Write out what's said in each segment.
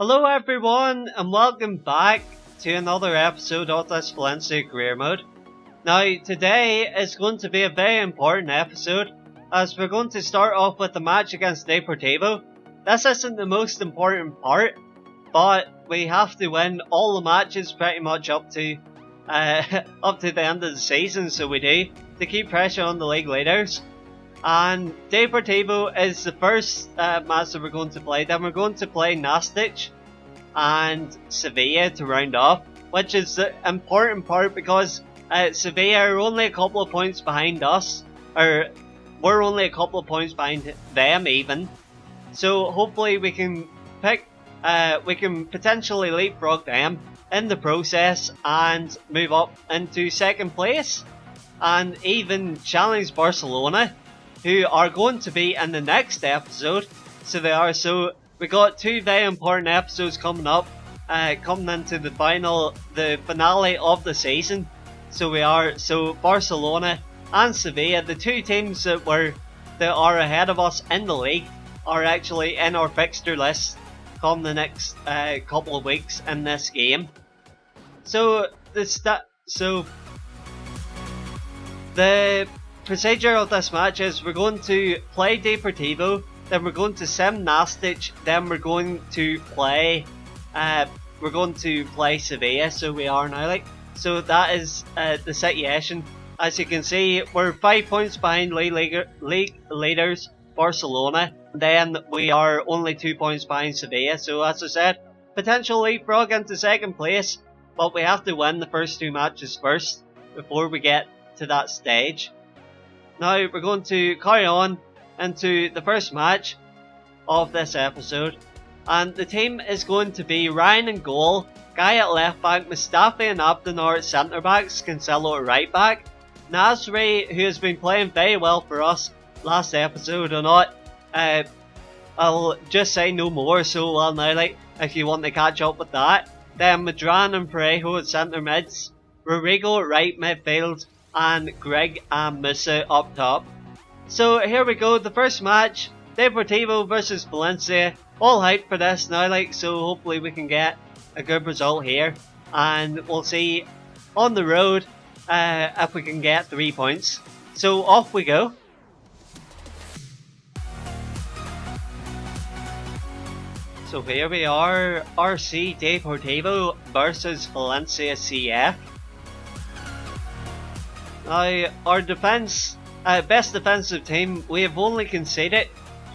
Hello everyone and welcome back to another episode of this Valencia career mode. Now today is going to be a very important episode as we're going to start off with the match against Deportivo. This isn't the most important part, but we have to win all the matches pretty much up to the end of the season, so we do, to keep pressure on the league leaders. And Deportivo is the first match that we're going to play. Then we're going to play Nastic and Sevilla to round off, which is the important part because Sevilla are only a couple of points behind us, or we're only a couple of points behind them even. So hopefully we can potentially leapfrog them in the process and move up into second place and even challenge Barcelona, who are going to be in the next episode. So they are. So we got two very important episodes coming up, coming into the finale of the season. So Barcelona and Sevilla, the two teams that are ahead of us in the league, are actually in our fixture list come the next couple of weeks in this game. So the procedure of this match is we're going to play Deportivo, then we're going to sim Nastic, then we're going to play Sevilla. So we are now so that is the situation. As you can see, we're 5 points behind league leaders Barcelona. Then we are only 2 points behind Sevilla. So as I said, potential leapfrog into second place, but we have to win the first two matches first before we get to that stage. Now we're going to carry on into the first match of this episode, and the team is going to be Ryan in goal, Guy at left back, Mustafi and Abdenar at centre backs, Cancelo at right back, Nasri, who has been playing very well for us last episode or not, I'll just say no more, so well now if you want to catch up with that. Then Madran and Parejo at centre mids, Rodrigo at right midfield, and Greg and Musa up top. So here we go, the first match, Deportivo versus Valencia. All hyped for this now, so hopefully we can get a good result here, and we'll see on the road if we can get 3 points. So off we go. So here we are, RC Deportivo versus Valencia CF. Now, our defence, best defensive team, we have only conceded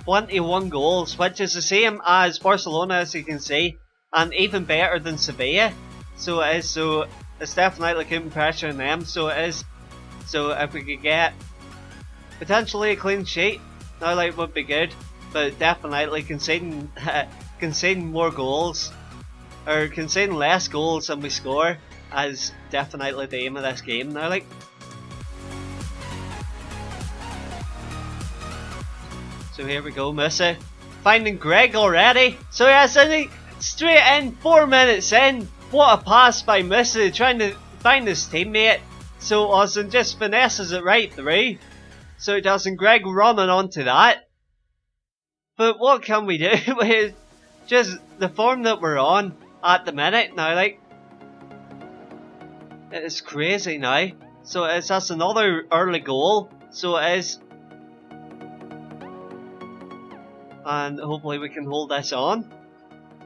21 goals, which is the same as Barcelona, as you can see, and even better than Sevilla. So it is. So it's definitely keeping pressure on them. So it is. So if we could get potentially a clean sheet, now would be good, but definitely conceding more goals, or conceding less goals than we score, is definitely the aim of this game now. So here we go, Musa finding Greg already. So yes, straight in, 4 minutes in. What a pass by Musa, trying to find his teammate. So Austin just finesses it right through. So he does, and Greg running onto that. But what can we do with just the form that we're on at the minute now? It is crazy now. So that's another early goal. So it is. And hopefully we can hold this on.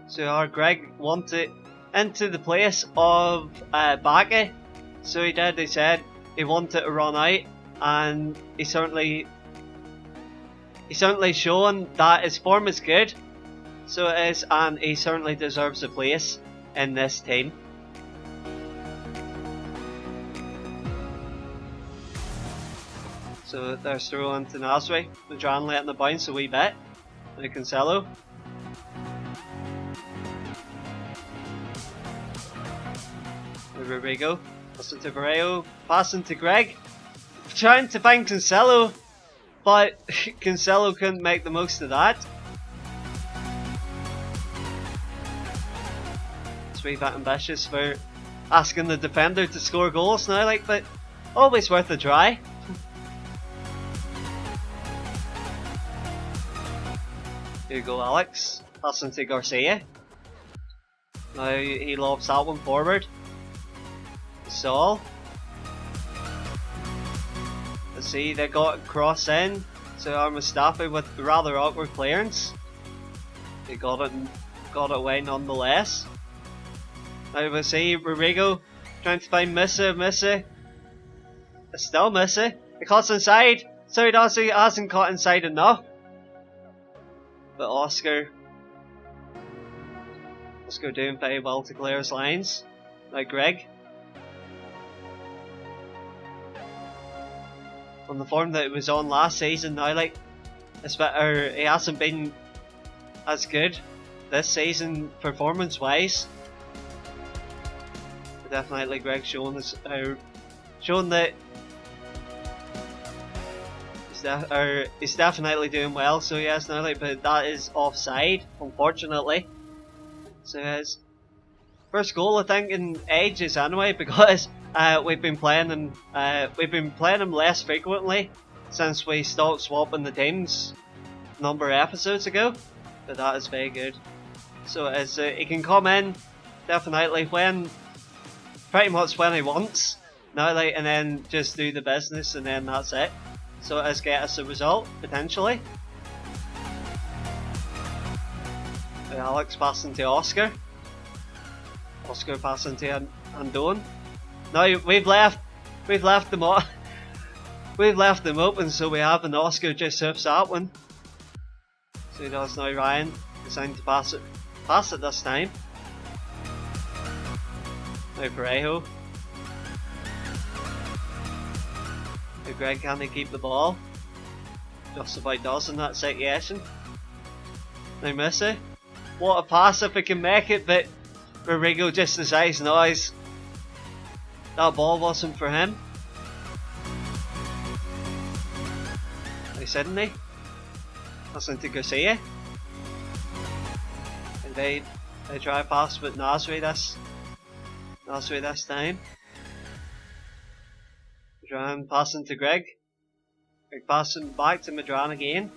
So our Greg wants it into the place of Backe. So he did, he said he wanted to run out, and he certainly shown that his form is good. So it is, and he certainly deserves a place in this team. So there's throw into Nasri, Madran letting the bounce a wee bit. Cancelo. Rodrigo. Passing to Parejo. Passing to Greg. Trying to find Cancelo, but Cancelo couldn't make the most of that. It's really that ambitious for asking the defender to score goals now, but always worth a try. Here you go, Alex. Passing to Garcia. Now he lobs that one forward. Saul. Let's see, they got cross in. So Mustafi with rather awkward clearance. He got it away nonetheless. Now we see Rodrigo trying to find Missy. It's still Missy. He cuts inside. So he hasn't caught inside enough. But Oscar doing very well to clear his lines. Now Greg. On the form that it was on last season now, like, he hasn't been as good this season performance wise. But definitely Greg's showing that he's definitely doing well. So yes, now like, but that is offside, unfortunately. So his first goal I think in ages anyway, because we've been playing him less frequently since we stopped swapping the teams a number of episodes ago. But that is very good. So as he can come in definitely pretty much when he wants now, like, and then just do the business, and then that's it. So as get us a result potentially. Alex passing to Oscar. Oscar passing to Andone. Now we've left them open, so we have an Oscar just hoops that one. So he does now. Ryan deciding to pass it this time. Now Parejo. Now Greg, can they keep the ball? Just about does in that situation. Now Missy. What a pass if he can make it, but Rodrigo just decides noise. That ball wasn't for him. Now Sydney. That's into Garcia. And they try pass with Nasri this time. Madran passing to Greg. Greg passing back to Madran again.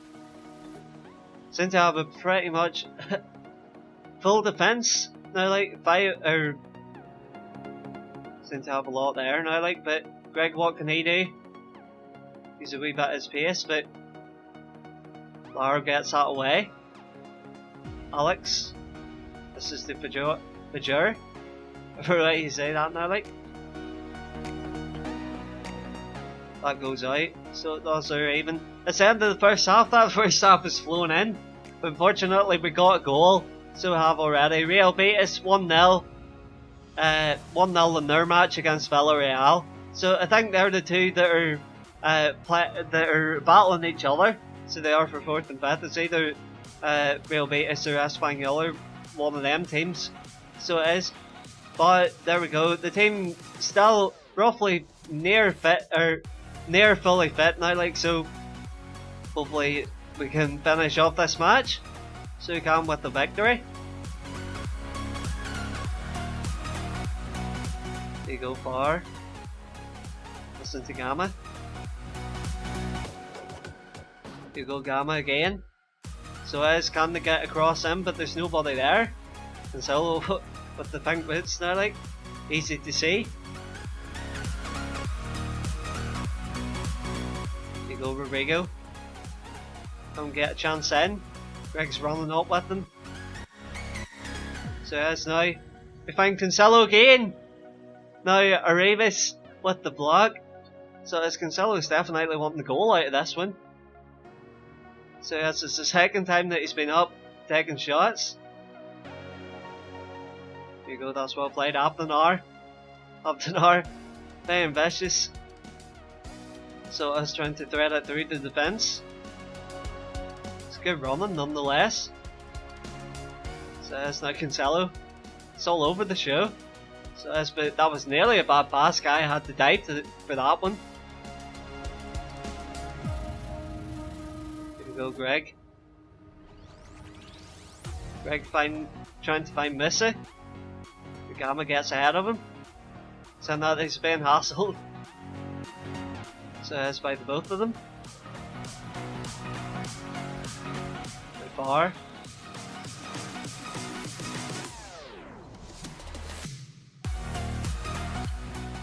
Seem to have a pretty much full defence now, like seem to have a lot there now, like, but Greg, what can he do? He's a wee bit at his pace, but Lara gets that away. Alex, this is the Pajur. Right, you say that now, like. That goes out, so it does are even. It's the end of the first half. That first half is flown in. But unfortunately, we got a goal, so we have already. Real Betis 1-0. 1-0 in their match against Villarreal. So I think they're the two that are battling each other. So they are for 4th and 5th. It's either Real Betis or Espanyol, or one of them teams. So it is. But there we go. The team still roughly near fully fit now, like, so hopefully we can finish off this match so we can with the victory. There you go, far. Listen to Gamma. There you go, Gamma again. So as can they get across him, but there's nobody there. And so with the pink boots now, like, easy to see. There you go, Rodrigo. Don't get a chance in. Greg's running up with them. So as now we find Cancelo again. Now Aravis with the block. So as Cancelo's definitely wanting the goal out of this one. So yes, it's the second time that he's been up taking shots. There you go, that's well played. Abdenar, very ambitious. So us trying to thread it through the defence. It's good running nonetheless. So it's now Cancelo. It's all over the show. So but that was nearly a bad pass. Guy had to dive for that one. Here we go, Greg. Greg trying to find Missy. Gamma gets ahead of him. So now he's being hassled. So it's by the both of them. By far.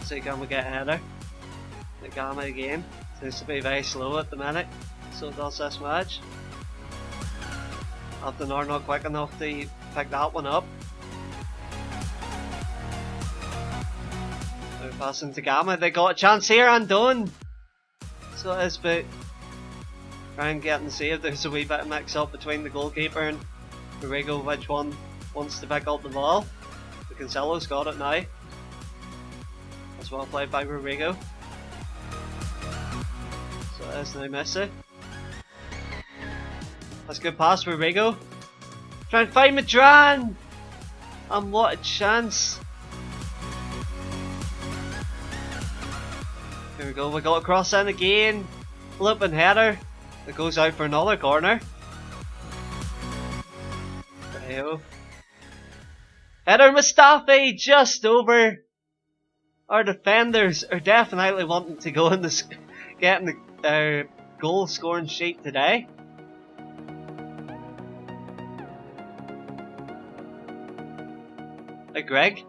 see, can we get a header? The Gamma again. Seems to be very slow at the minute. So does this match. Upton are not quick enough to pick that one up. They're passing to Gamma. They got a chance here and done. So it is, but Ryan getting saved. There's a wee bit of mix up between the goalkeeper and Rodrigo, which one wants to pick up the ball. The Cancelo's got it now. That's well played by Rodrigo. So it is now Messi. That's a good pass for Rodrigo. Trying to find Madran! And what a chance! Here we go, we got a cross in again. Flipping header. It goes out for another corner. Header Mustafi just over. Our defenders are definitely wanting to go in the getting the goal scoring sheet today. Hey Greg,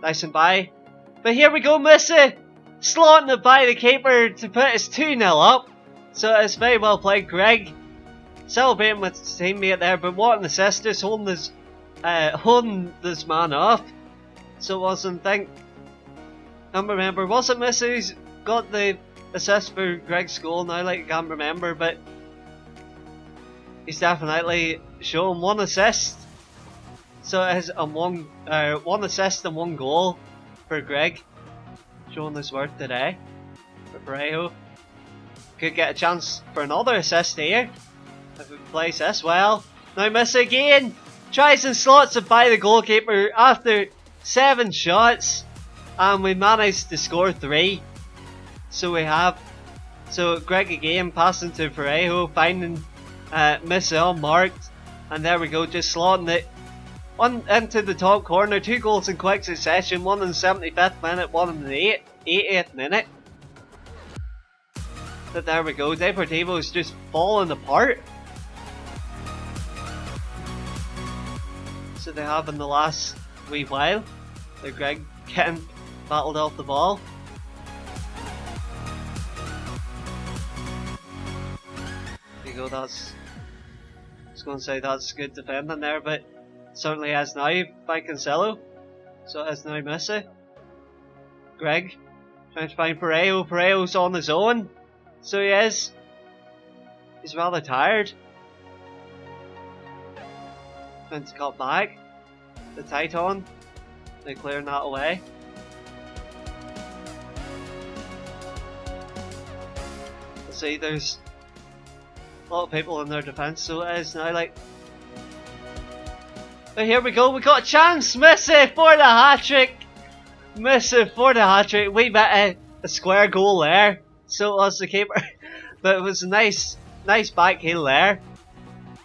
nice and by. But here we go, Messi! Slotting it by the keeper to put us 2-0 up. So it's very well played, Greg. Celebrating with his teammate there, but what an assist, just holding this man off. So it wasn't, I can't remember, was it Messi who's got the assist for Greg's goal now? Like, I can't remember, but he's definitely shown one assist. So it is one assist and one goal for Greg, showing his worth today. For Parejo, could get a chance for another assist here if he plays this well. Now Messi again tries and slots it by the goalkeeper after 7 shots, and we managed to score 3. So we have, so Greg again passing to Parejo, finding Messi unmarked, and there we go, just slotting it into the top corner. 2 goals in quick succession, one in the 75th minute, one in the 80th minute. But there we go, Deportivo is just falling apart. So they have in the last wee while. So Greg getting battled off the ball. There you go, that's, I was going to say that's good defending there, but certainly has now by Cancelo. So it is now Messi. Greg trying to find Parejo. Parejo's on his own. So he is. He's rather tired. Trying to cut back. The Titan. They're clearing that away. Let's see, there's a lot of people in their defence, so it is now like. But here we go, we got a chance! Messi for the hat-trick! Messi for the hat-trick. Wee bit of a square goal there. So it was the keeper. But it was a nice back heel there.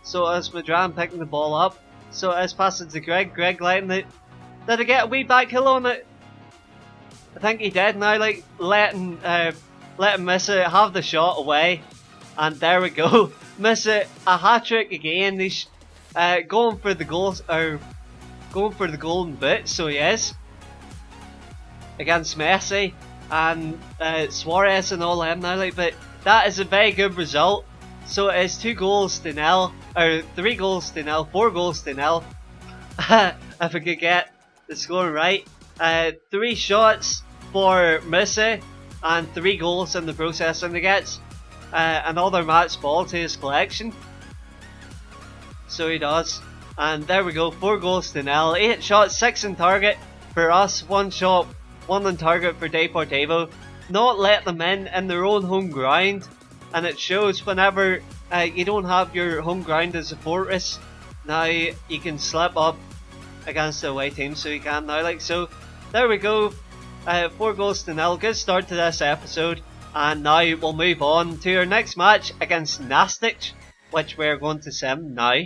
So it was Madran picking the ball up. So it's passing to Greg. Greg letting it. Did he get a wee back heel on it? I think he did now, like letting Messi have the shot away. And there we go. Messi a hat-trick again. He's going for the goals, or going for the golden boot, so he is. Against Messi and Suarez and all them now, like, but that is a very good result. So it is 2 goals to 0, or 3 goals to 0, 4 goals to 0. If we could get the scoring right. 3 shots for Messi and 3 goals in the process, and he gets another match ball to his collection. So he does. And there we go, 4 goals to 0. 8 shots, 6 in target for us, 1 shot, 1 on target for Deportivo. Not let them in their own home ground. And it shows whenever you don't have your home ground as a fortress. Now you can slip up against the away team, so you can now. Like, so there we go, 4 goals to 0. Good start to this episode. And now we'll move on to our next match against Nastic, which we're going to sim now.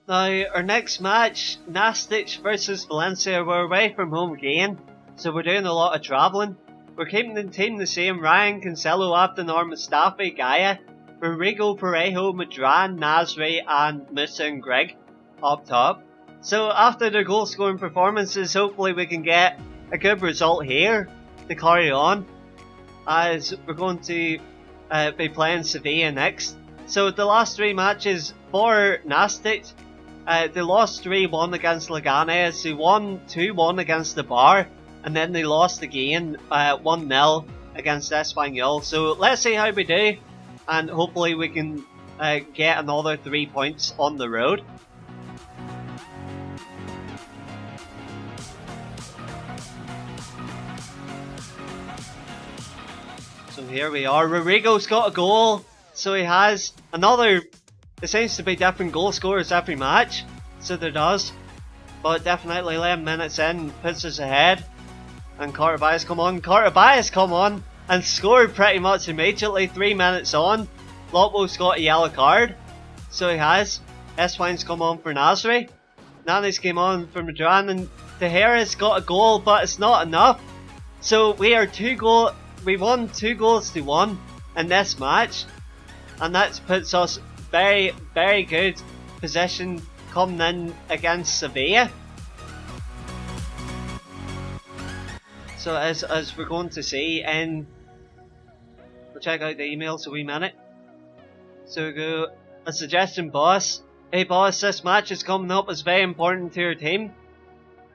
Now, our next match, Nastic versus Valencia. We're away from home again, so we're doing a lot of travelling. We're keeping the team the same: Ryan, Cancelo, Abdenar, Mustafi, Gaia, Rodrigo, Parejo, Madran, Nasri, and Musa and Greg up top. So after their goal scoring performances, hopefully we can get a good result here to carry on, as we're going to be playing Sevilla next. So the last 3 matches for Nastic, they lost 3-1 against Leganes, they won 2-1 against the Bar, and then they lost again 1-0 against Espanyol. So let's see how we do, and hopefully we can get another 3 points on the road. So here we are, Rodrigo's got a goal, so he has another. It seems to be different goal scorers every match, so there does, but definitely 11 minutes in puts us ahead. And Cartabayas come on and scored pretty much immediately. 3 minutes on, Lotwo's got a yellow card, so he has. Eswine's come on for Nasri, Nani's came on for Madran, and Tejera's got a goal, but it's not enough. So we won 2 goals to 1 in this match, and that puts us very, very good position coming in against Sevilla. So as we're going to see, and we'll check out the emails a wee minute. So we go, a suggestion, boss. Hey boss, this match is coming up, it's very important to your team,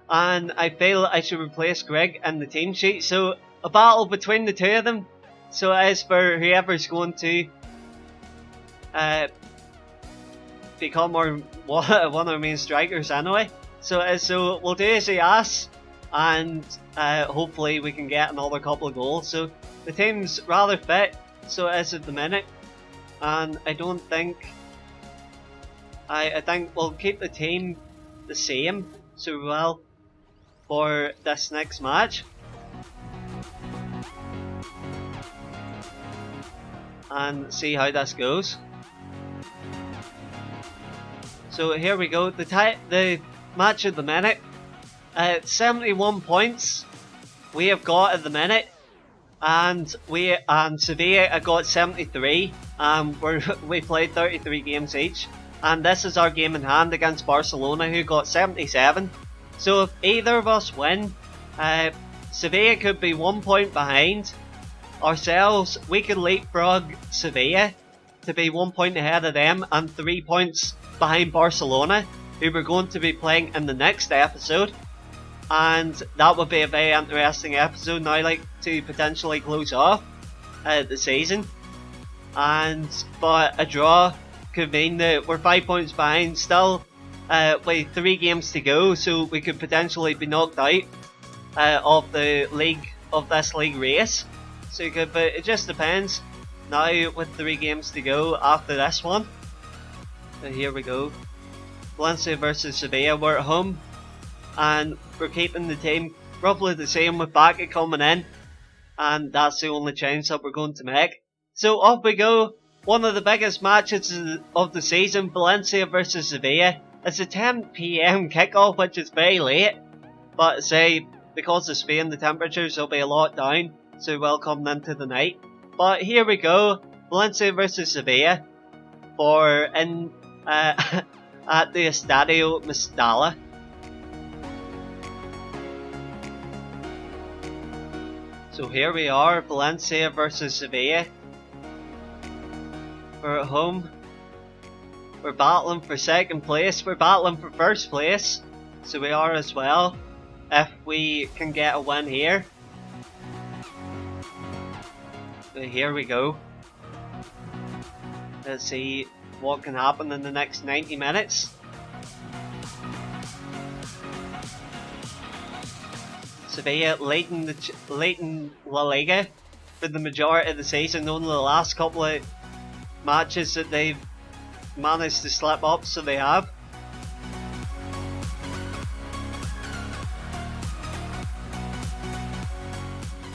and I feel I should replace Greg in the team sheet. So a battle between the 2 of them. So it is for whoever's going to become one of our main strikers anyway. So we'll do as he asks, and hopefully we can get another couple of goals. So the team's rather fit, so it is at the minute, and I don't think I think we'll keep the team the same, so we will, for this next match. And see how this goes. So here we go, the match of the minute. 71 points we have got at the minute, and Sevilla have got 73. We played 33 games each, and this is our game in hand against Barcelona, who got 77. So if either of us win, Sevilla could be 1 point behind ourselves. We could leapfrog Sevilla to be 1 point ahead of them and 3 points behind Barcelona, who we're going to be playing in the next episode. And that would be a very interesting episode now, like, to potentially close off the season. But a draw could mean that we're 5 points behind still, with 3 games to go, so we could potentially be knocked out of this league race. So but it just depends now with 3 games to go after this one. So here we go, Valencia versus Sevilla. We're at home, and we're keeping the team roughly the same with Baka coming in, and that's the only change that we're going to make. So off we go, one of the biggest matches of the season, Valencia versus Sevilla. It's a 10 PM kickoff, which is very late, but say because of Spain the temperatures will be a lot down, so we'll come into the night. But here we go, Valencia versus Sevilla at the Estadio Mestalla. So here we are, Valencia versus Sevilla. We're at home. We're battling for second place. We're battling for first place. So we are as well, if we can get a win here. So here we go. Let's see what can happen in the next 90 minutes. Sevilla leading La Liga for the majority of the season. Only the last couple of matches that they've managed to slip up, so they have.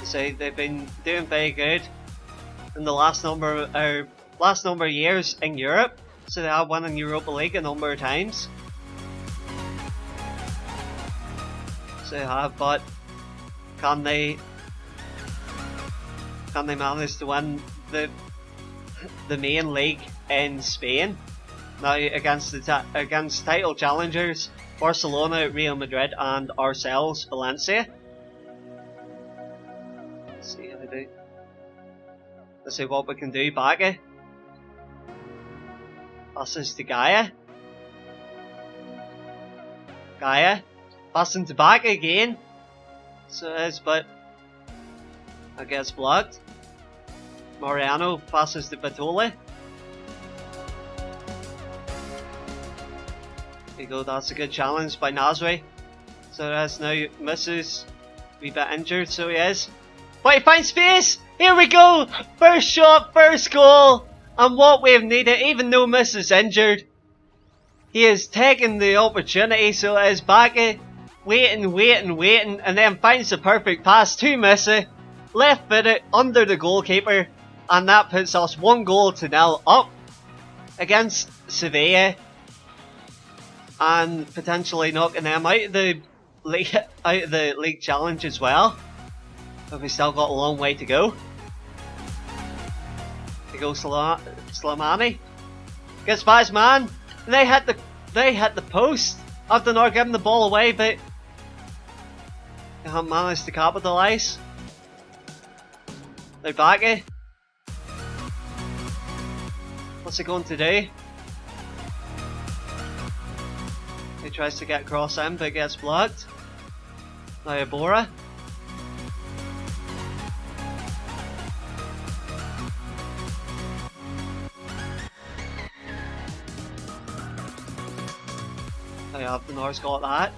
So they've been doing very good in the last number of years in Europe. So they have won in Europa League a number of times. So they have, but can they manage to win the main league in Spain now against title challengers Barcelona, Real Madrid, and ourselves, Valencia. Let's see how we do. Let's see what we can do. Baga. Passes to Gaia. Gaia. Passing to Baga again. So it is, but I guess blocked. Mariano passes to Batoli. There you go, that's a good challenge by Nasri. So that's now misses. A wee bit injured, so he is. But he finds space! Here we go! First shot, first goal! And what we've needed, even though Miss is injured, he has taken the opportunity, so it is Baga waiting, and then finds the perfect pass to Missy. Left footed under the goalkeeper, and that puts us 1-0 up against Sevilla, and potentially knocking them out of the league challenge as well. But we still got a long way to go. Here goes Slimani. Gets by his man. And they hit the post after not giving the ball away, but they haven't managed to capitalise. They're back. What's he going to do? He tries to get across in, but gets blocked. Now Abora. Now Abdenar's got that.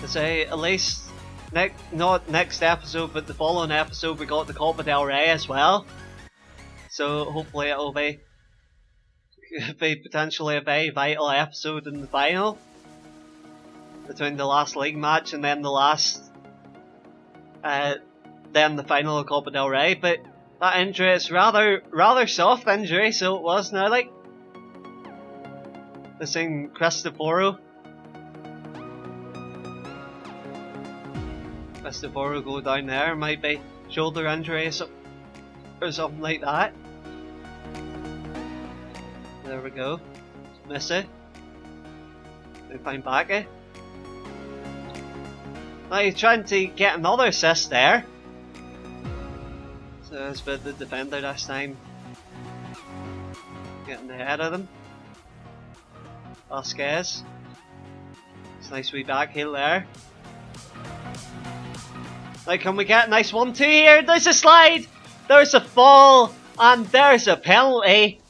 To say, at least, not next episode, but the following episode, we got the Copa del Rey as well. So hopefully it'll be potentially a very vital episode in the final between the last league match and then the last, then the final of Copa del Rey. But that injury is rather soft injury, so it was now like the same Cristoforo. Cristoforo go down there, might be shoulder injury or something like that. There we go. Miss it. We find Baga. Now he's trying to get another assist there. So it's with the defender this time. Getting ahead of them. Vasquez. It's a nice wee back heel there. Now can we get a nice 1-2 here? There's a slide! There's a fall! And there's a penalty!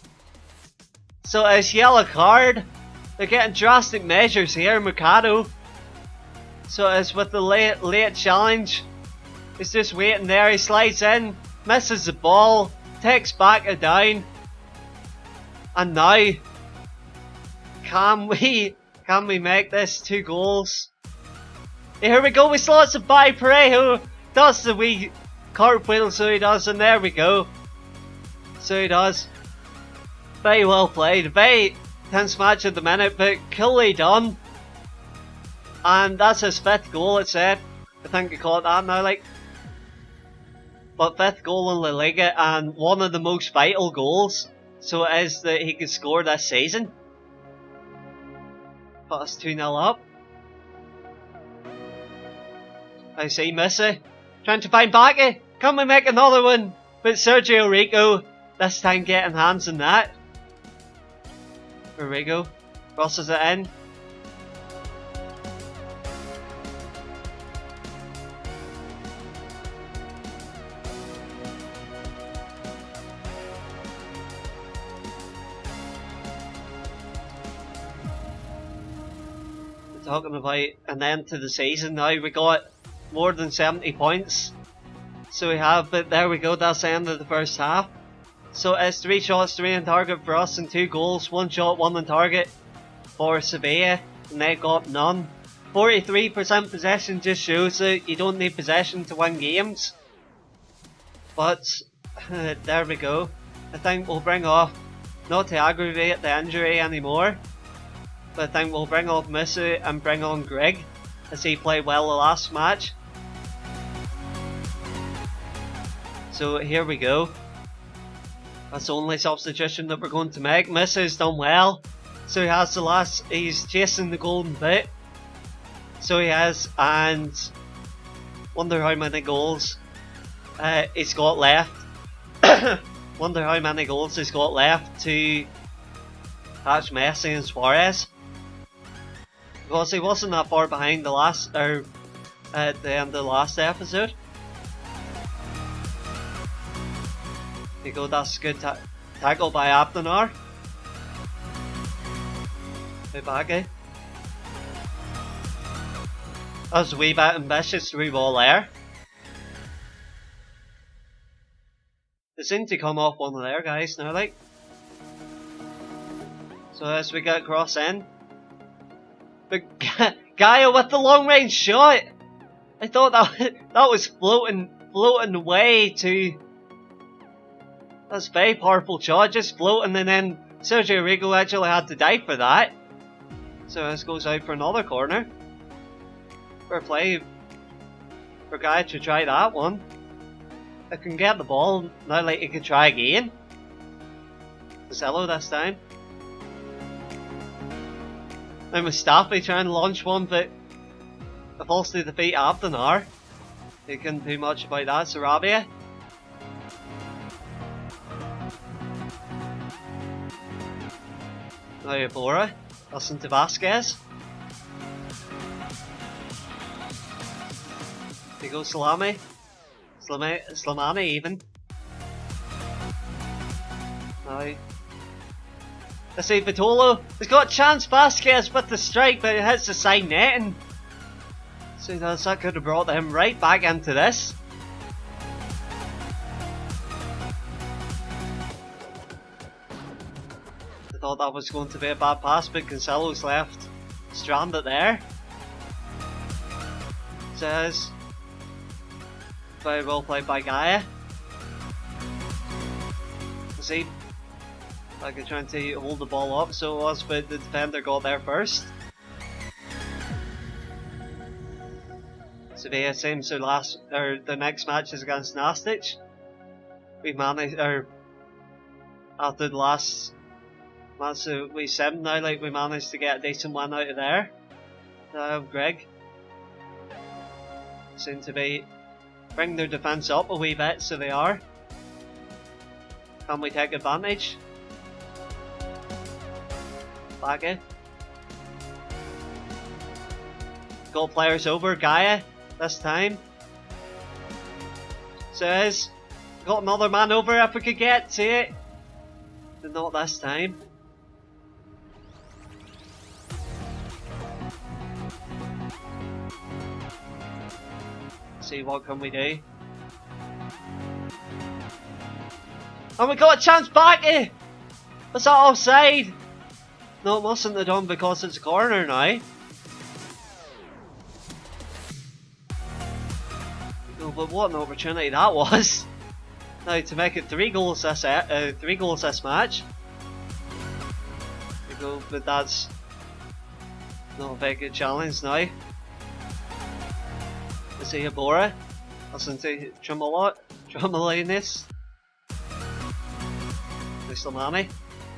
So it's yellow card. They're getting drastic measures here, Mercado. So it's with the late challenge. He's just waiting there, he slides in, misses the ball, takes back a down. And now, can we make this 2 goals? Here we go, we slots it by Parejo. Does the wee cartwheel, so he does, and there we go. So he does. Very well played, very tense match at the minute, but coolly done. And that's his 5th goal, it said. I think he caught that now, like. But 5th goal in La Liga, and one of the most vital goals. So it is that he could score this season. Put us 2-0 up. I see Missy trying to find Baga. Can we make another one? But Sergio Rico this time getting hands on that. Rigo crosses it in. We're talking about an end to the season now. We got more than 70 points. So we have, but there we go, that's the end of the first half. So it's 3 shots, 3 on target for us and 2 goals. 1 shot, 1 on target for Sevilla, and they got none. 43% possession just shows that you don't need possession to win games. But there we go. I think we'll bring off, not to aggravate the injury anymore, but I think we'll bring off Musu and bring on Greg, as he played well the last match. So here we go. That's the only substitution that we're going to make. Misses done well. So he has the last, he's chasing the golden boot. So he has, and wonder how many goals he's got left. Wonder how many goals he's got left to catch Messi and Suarez. Because he wasn't that far behind the last, or at the end of the last episode. There you go, that's a good tackle by Abdenar. Baggy. That was a wee bit ambitious through ball there. They seem to come off one of their guys now, like. So as we get across in. But Gaia with the long range shot! I thought that was floating away to. That's a very powerful shot, just floating, and then Sergio Rigo actually had to dive for that. So this goes out for another corner. Fair play for Gaia to try that one. I can get the ball, now like he can try again. Casello this time. Now Mustafi trying to launch one, but it falls to the feet of Abdenar. He couldn't do much about that. Sarabia. Now Iborra. Listen to Vasquez. There goes Salami. Slimani even. Now. Let's see Vitolo. He's got a chance. Vasquez with the strike, but it hits the side netting. So that could have brought him right back into this. I thought that was going to be a bad pass, but Cancelo's left stranded there. Says very well played by Gaia. Let's see. Like trying to hold the ball up, so it was, but the defender got there first. Sevilla seems their their next match is against Nastic. We managed, after the last match we 7 now, like we managed to get a decent one out of there. Greg seem to be bringing their defence up a wee bit, so they are. Can we take advantage? Baggy. Got players over, Gaia this time. Says, got another man over if we could get to it. But not this time. See what can we do. And we got a chance back! Was that offside? No, it mustn't have done because it's a corner now. No, but what an opportunity that was! Now to make it 3 goals this match. There you go, but that's not a very good challenge now. Let's see Iborra. Listen to Tremolinis. Islamani.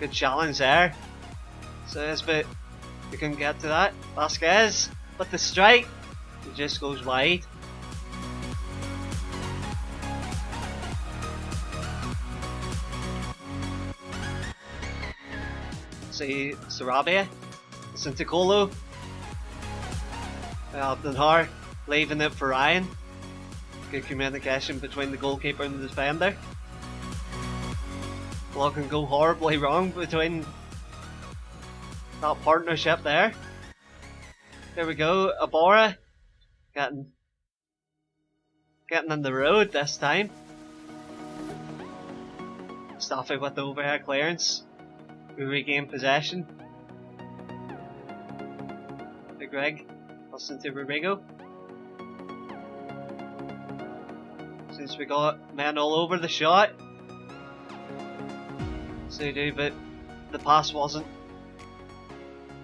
Good challenge there. Says, but we can get to that. Vasquez with the strike. It just goes wide. See Sarabia. Listen to Colo. Abdenhar leaving it for Ryan. Good communication between the goalkeeper and the defender. Well, can go horribly wrong between that partnership there. There we go, Iborra getting in the road this time. Staffy with the overhead clearance. We regain possession. Hey Greg, listen to Rodrigo. Since we got men all over the shot. So do, but the pass wasn't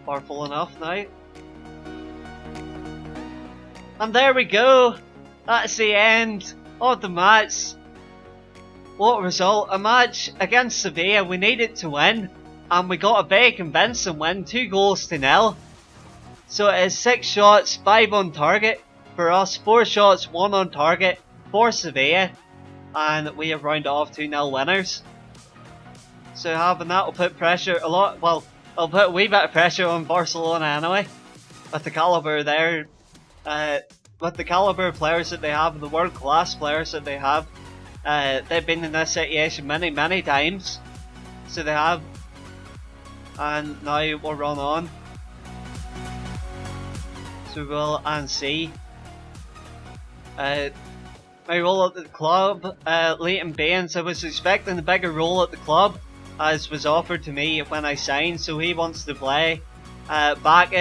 powerful enough now. And there we go. That's the end of the match. what result? A match against Sevilla we needed to win, and we got a very convincing win, 2-0. So it is 6 shots, 5 on target for us, 4 shots, 1 on target for Sevilla, and we have rounded off 2-0 winners. So having that will put pressure a lot, well, it'll put a wee bit of pressure on Barcelona anyway, with the calibre there, with the calibre of players that they have, the world class players that they have. They've been in this situation many times, so they have, and now we'll run on. So we'll and see. My role at the club, Leighton Baines, I was expecting a bigger role at the club, as was offered to me when I signed, so he wants to play. Back,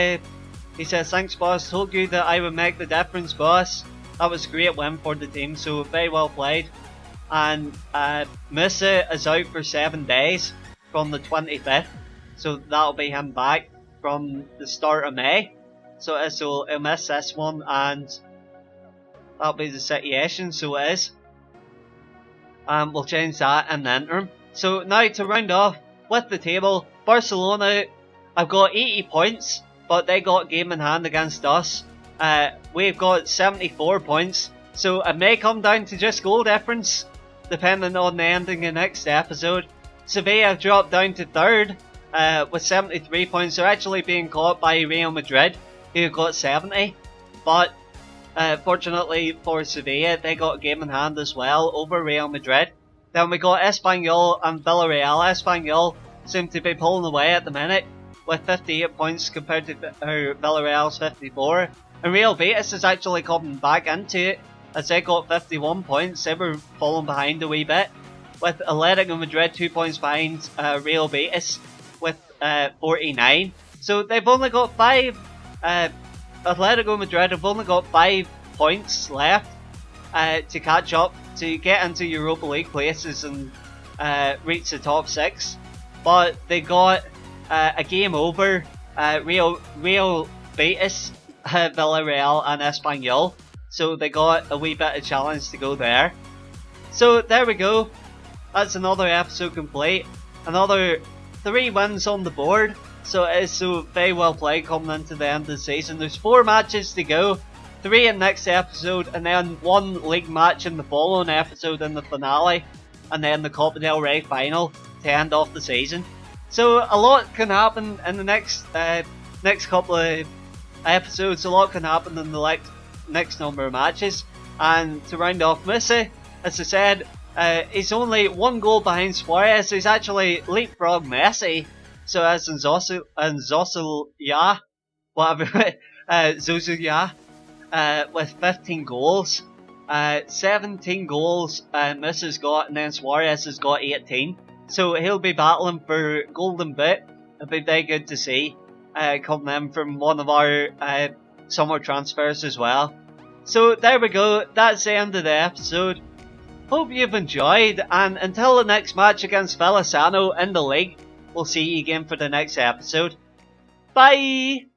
he says, thanks boss, told you that I would make the difference boss. That was a great win for the team, so very well played. And Musa is out for 7 days from the 25th, so that'll be him back from the start of May. So he'll miss this one, and that'll be the situation, so it is. We'll change that in the interim. So now to round off with the table, Barcelona, I've got 80 points, but they got game in hand against us. We've got 74 points, so it may come down to just goal difference, depending on the ending of the next episode. Sevilla have dropped down to 3rd with 73 points. They're actually being caught by Real Madrid, who got 70, but fortunately for Sevilla, they got a game in hand as well over Real Madrid. Then we got Espanyol and Villarreal. Espanyol seem to be pulling away at the minute with 58 points compared to Villarreal's 54. And Real Betis is actually coming back into it as they got 51 points. They were falling behind a wee bit, with Atletico Madrid 2 points behind Real Betis with 49. So they've only got 5. Atletico Madrid have only got 5 points left to catch up, to get into Europa League places and reach the top 6. But they got a game over Real Betis, Villarreal and Espanyol. So they got a wee bit of challenge to go there. So there we go. That's another episode complete. Another 3 wins on the board. So it is so very well played coming into the end of the season. There's 4 matches to go. 3 in next episode, and then 1 league match in the following episode in the finale, and then the Copa del Rey final to end off the season. So a lot can happen in the next couple of episodes. A lot can happen in the next number of matches. And to round off Musa, as I said, he's only 1 goal behind Suarez. He's actually leapfrogged Messi. So as in Zosulia, whatever, Zosulia, with 15 goals. 17 goals Musa's got, and then Suarez has got 18. So he'll be battling for Golden Boot. It'll be very good to see coming in from one of our summer transfers as well. So there we go, that's the end of the episode. Hope you've enjoyed, and until the next match against Valencia in the league, we'll see you again for the next episode. Bye!